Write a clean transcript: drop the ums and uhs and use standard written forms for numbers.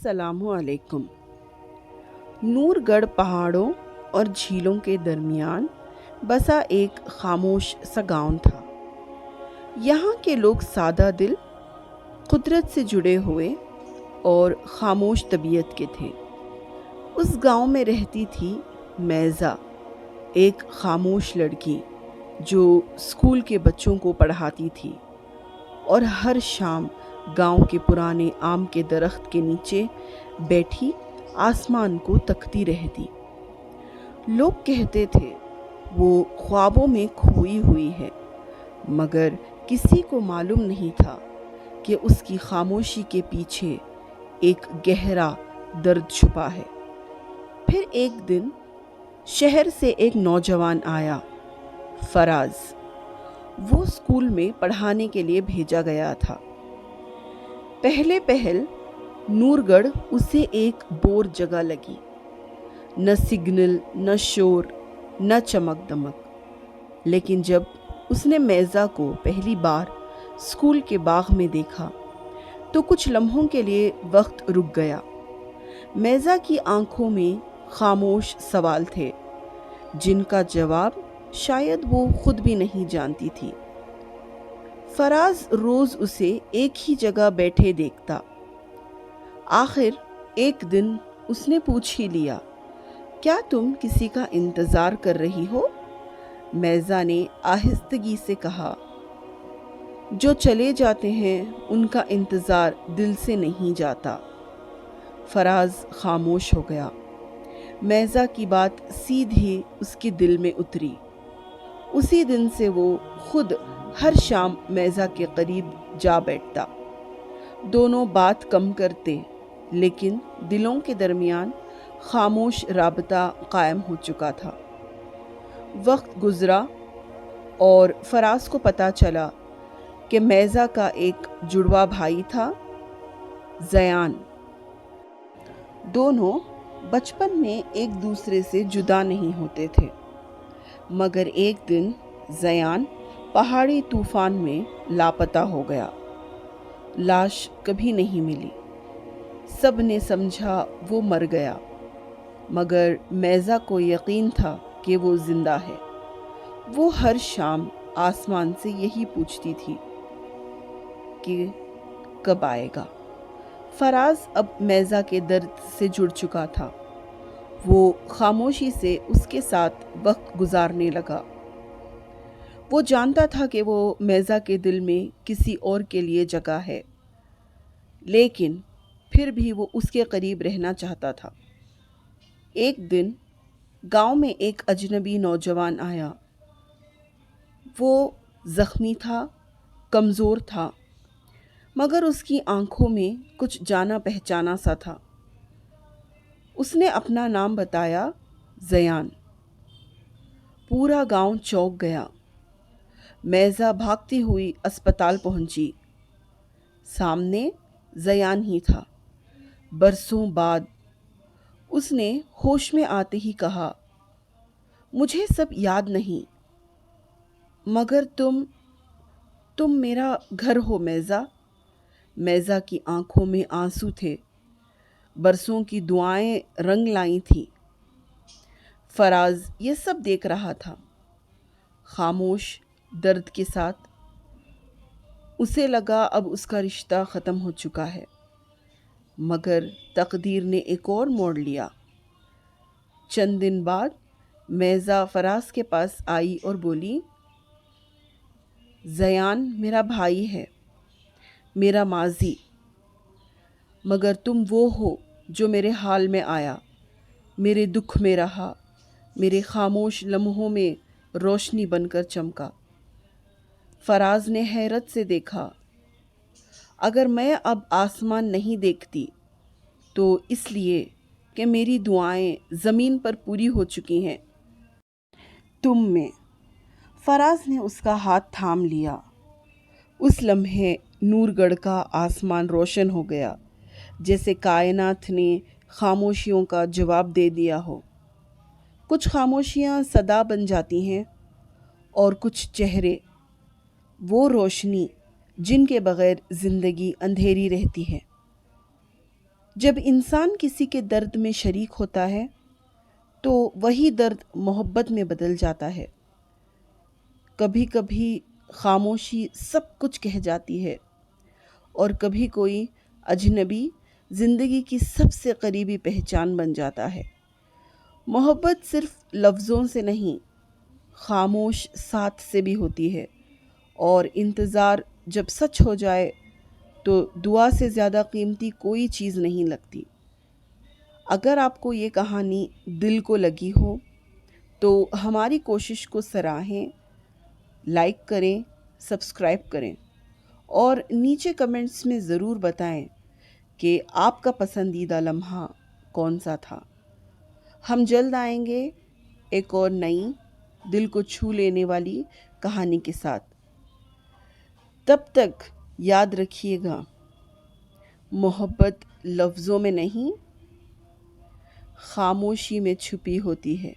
अस्सलाम वालेकुम। नूरगढ़ पहाड़ों और झीलों के दरमियान बसा एक खामोश सा गांव था। यहाँ के लोग सादा दिल, कुदरत से जुड़े हुए और खामोश तबीयत के थे। उस गांव में रहती थी मैज़ा, एक खामोश लड़की जो स्कूल के बच्चों को पढ़ाती थी और हर शाम गांव के पुराने आम के दरख्त के नीचे बैठी आसमान को तकती रहती। लोग कहते थे वो ख्वाबों में खोई हुई है, मगर किसी को मालूम नहीं था कि उसकी खामोशी के पीछे एक गहरा दर्द छुपा है। फिर एक दिन शहर से एक नौजवान आया, फराज। वो स्कूल में पढ़ाने के लिए भेजा गया था। पहले पहल नूरगढ़ उसे एक बोर जगह लगी। न सिग्नल, न शोर, न चमक दमक। लेकिन जब उसने मैज़ा को पहली बार स्कूल के बाग में देखा तो कुछ लम्हों के लिए वक्त रुक गया। मैज़ा की आंखों में खामोश सवाल थे जिनका जवाब शायद वो खुद भी नहीं जानती थी। फराज रोज उसे एक ही जगह बैठे देखता। आखिर एक दिन उसने पूछ ही लिया, क्या तुम किसी का इंतज़ार कर रही हो? मैज़ा ने आहिस्तगी से कहा, जो चले जाते हैं उनका इंतज़ार दिल से नहीं जाता। फराज खामोश हो गया। मैज़ा की बात सीधे उसके दिल में उतरी। उसी दिन से वो खुद हर शाम मैज़ा के करीब जा बैठता। दोनों बात कम करते, लेकिन दिलों के दरमियान खामोश राबता कायम हो चुका था। वक्त गुज़रा और फराज को पता चला कि मैज़ा का एक जुड़वा भाई था, ज़यान। दोनों बचपन में एक दूसरे से जुदा नहीं होते थे, मगर एक दिन ज़यान पहाड़ी तूफान में लापता हो गया। लाश कभी नहीं मिली। सब ने समझा वो मर गया, मगर मैज़ा को यकीन था कि वो जिंदा है। वो हर शाम आसमान से यही पूछती थी कि कब आएगा। फराज अब मैज़ा के दर्द से जुड़ चुका था। वो खामोशी से उसके साथ वक्त गुजारने लगा। वो जानता था कि वो मैज़ा के दिल में किसी और के लिए जगह है, लेकिन फिर भी वो उसके करीब रहना चाहता था। एक दिन गांव में एक अजनबी नौजवान आया। वो ज़ख्मी था, कमज़ोर था, मगर उसकी आंखों में कुछ जाना पहचाना सा था। उसने अपना नाम बताया, ज़यान। पूरा गांव चौंक गया। मैज़ा भागती हुई अस्पताल पहुंची। सामने ज़यान ही था। बरसों बाद उसने होश में आते ही कहा, मुझे सब याद नहीं, मगर तुम मेरा घर हो मैज़ा। मैज़ा की आंखों में आंसू थे। बरसों की दुआएं रंग लाई थीं। फराज ये सब देख रहा था, खामोश दर्द के साथ। उसे लगा अब उसका रिश्ता ख़त्म हो चुका है, मगर तकदीर ने एक और मोड़ लिया। चंद दिन बाद मैज़ा फराज के पास आई और बोली, ज़यान मेरा भाई है, मेरा माजी, मगर तुम वो हो जो मेरे हाल में आया, मेरे दुख में रहा, मेरे खामोश लम्हों में रोशनी बनकर चमका। फराज ने हैरत से देखा। अगर मैं अब आसमान नहीं देखती तो इसलिए कि मेरी दुआएं ज़मीन पर पूरी हो चुकी हैं तुम में। फराज ने उसका हाथ थाम लिया। उस लम्हे नूरगढ़ का आसमान रोशन हो गया, जैसे कायनात ने खामोशियों का जवाब दे दिया हो। कुछ खामोशियाँ सदा बन जाती हैं और कुछ चेहरे वो रोशनी जिनके बग़ैर ज़िंदगी अंधेरी रहती है। جب انسان کسی کے درد میں شریک ہوتا ہے تو وہی درد محبت میں بدل جاتا ہے۔ کبھی کبھی خاموشی سب کچھ کہہ جاتی ہے، اور کبھی کوئی اجنبی زندگی کی سب سے قریبی پہچان بن جاتا ہے۔ محبت صرف لفظوں سے نہیں، خاموش ساتھ سے بھی ہوتی ہے، اور انتظار جب سچ ہو جائے تو دعا سے زیادہ قیمتی کوئی چیز نہیں لگتی۔ اگر آپ کو یہ کہانی دل کو لگی ہو تو ہماری کوشش کو سراہیں، لائک کریں، سبسکرائب کریں، اور نیچے کمنٹس میں ضرور بتائیں کہ آپ کا پسندیدہ لمحہ کون سا تھا۔ ہم جلد آئیں گے ایک اور نئی دل کو چھو لینے والی کہانی کے ساتھ۔ تب تک یاد رکھیے گا، محبت لفظوں میں نہیں، خاموشی میں چھپی ہوتی ہے۔